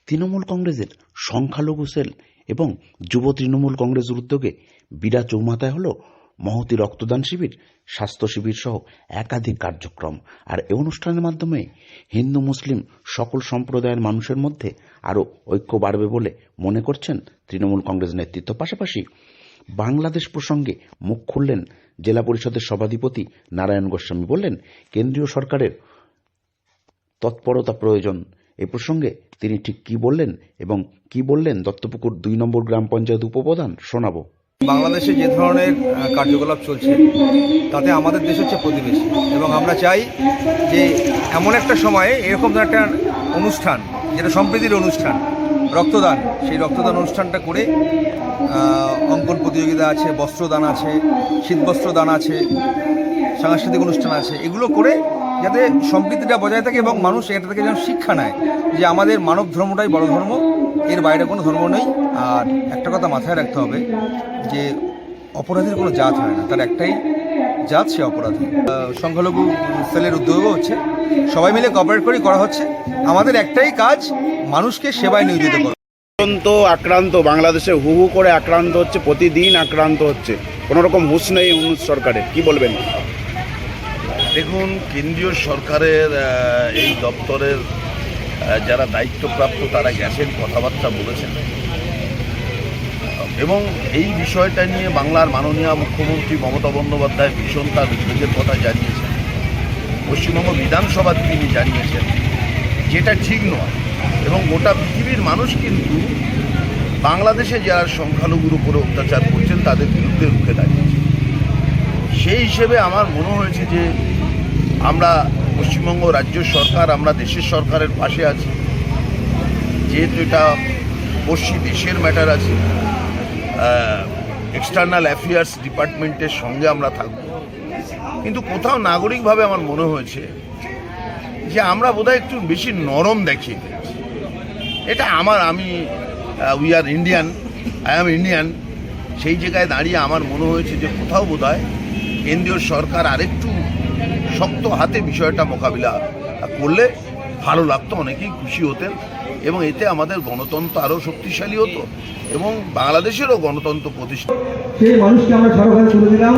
তৃণমূল কংগ্রেসের সংখ্যালঘু সেল এবং যুব তৃণমূল কংগ্রেসের উদ্যোগে বিরা চৌমাথায় হল মহতী রক্তদান শিবির, স্বাস্থ্য শিবির সহ একাধিক কার্যক্রম। আর এই অনুষ্ঠানের মাধ্যমে হিন্দু মুসলিম সকল সম্প্রদায়ের মানুষের মধ্যে আরও ঐক্য বাড়বে বলে মনে করছেন তৃণমূল কংগ্রেস নেতৃত্ব। পাশাপাশি বাংলাদেশ প্রসঙ্গে মুখ খুললেন জেলা পরিষদের সভাধিপতি নারায়ণ গোস্বামী। বললেন, কেন্দ্রীয় সরকারের তৎপরতা প্রয়োজন। এ প্রসঙ্গে তিনি ঠিক কি বললেন এবং কি বললেন দত্তপুকুর ২ নম্বর গ্রাম পঞ্চায়েত উপপ্রধান শোনাবো। বাংলাদেশে যে ধরনের কার্যকলাপ চলছে তাতে আমাদের দেশ হচ্ছে প্রতিবেশী, এবং আমরা চাই যে এমন একটা সময়ে এরকম একটা অনুষ্ঠান, যেটা সম্প্রীতির অনুষ্ঠান, রক্তদান, সেই রক্তদান অনুষ্ঠানটা করে অঙ্কন প্রতিযোগিতা আছে, বস্ত্রদান আছে, শীতবস্ত্র দান আছে, সাংস্কৃতিক অনুষ্ঠান আছে, এগুলো করে যাতে সম্প্রীতিটা বজায় থাকে এবং মানুষ এটা থেকে যেন শিক্ষা নেয় যে আমাদের মানব ধর্মটাই বড় ধর্ম, এর বাইরে কোনো ধর্ম নেই। আর একটা কথা মাথায় রাখতে হবে যে অপরাধীর কোনো জাত হয় না, তার একটাই জাত, সে অপরাধী। সংখ্যালঘু সেলের উদ্যোগও হচ্ছে, সবাই মিলে কোঅপারেট করে করা হচ্ছে। আমাদের একটাই কাজ, মানুষকে সেবায় নিয়োজিত করা। আক্রান্ত বাংলাদেশে হু হু করে আক্রান্ত হচ্ছে, প্রতিদিন আক্রান্ত হচ্ছে, কোনো রকম হুঁশ নেই ইউনূস সরকারের, কি বলবেন? দেখুন, কেন্দ্রীয় সরকারের এই দপ্তরের যারা দায়িত্বপ্রাপ্ত তারা গেছেন, কথাবার্তা বলেছেন, এবং এই বিষয়টা নিয়ে বাংলার মাননীয় মুখ্যমন্ত্রী মমতা বন্দ্যোপাধ্যায় ভীষণ তার উদ্বেগের কথা জানিয়েছেন। পশ্চিমবঙ্গ বিধানসভাতে তিনি জানিয়েছেন, যেটা ঠিক নয়, এবং গোটা পৃথিবীর মানুষ কিন্তু বাংলাদেশে যারা সংখ্যালঘুর উপরে অত্যাচার করছেন তাদের বিরুদ্ধে রুখে দাঁড়িয়েছে। সেই হিসেবে আমার মনে হয়েছে যে আমরা পশ্চিমবঙ্গ রাজ্য সরকার, আমরা দেশের সরকারের পাশে আছি, যেহেতু এটা পশ্চিম দেশের ম্যাটার আছে, এক্সটার্নাল অ্যাফেয়ার্স ডিপার্টমেন্টের সঙ্গে আমরা থাকব। কিন্তু কোথাও নাগরিকভাবে আমার মনে হয়েছে যে আমরা বোধহয় একটু বেশি নরম দেখিয়ে ফেলছি। এটা আমি we are Indian, I am Indian, সেই জায়গায় দাঁড়িয়ে আমার মনে হয়েছে যে কোথাও বোধহয় কেন্দ্রীয় সরকার আরেকটু শক্ত হাতে বিষয়টা মোকাবিলা করলে ভালো লাগতো, অনেকেই খুশি হতেন, এবং এতে আমাদের গণতন্ত্র আরও শক্তিশালী হতো এবং বাংলাদেশেরও গণতন্ত্র প্রতিষ্ঠা।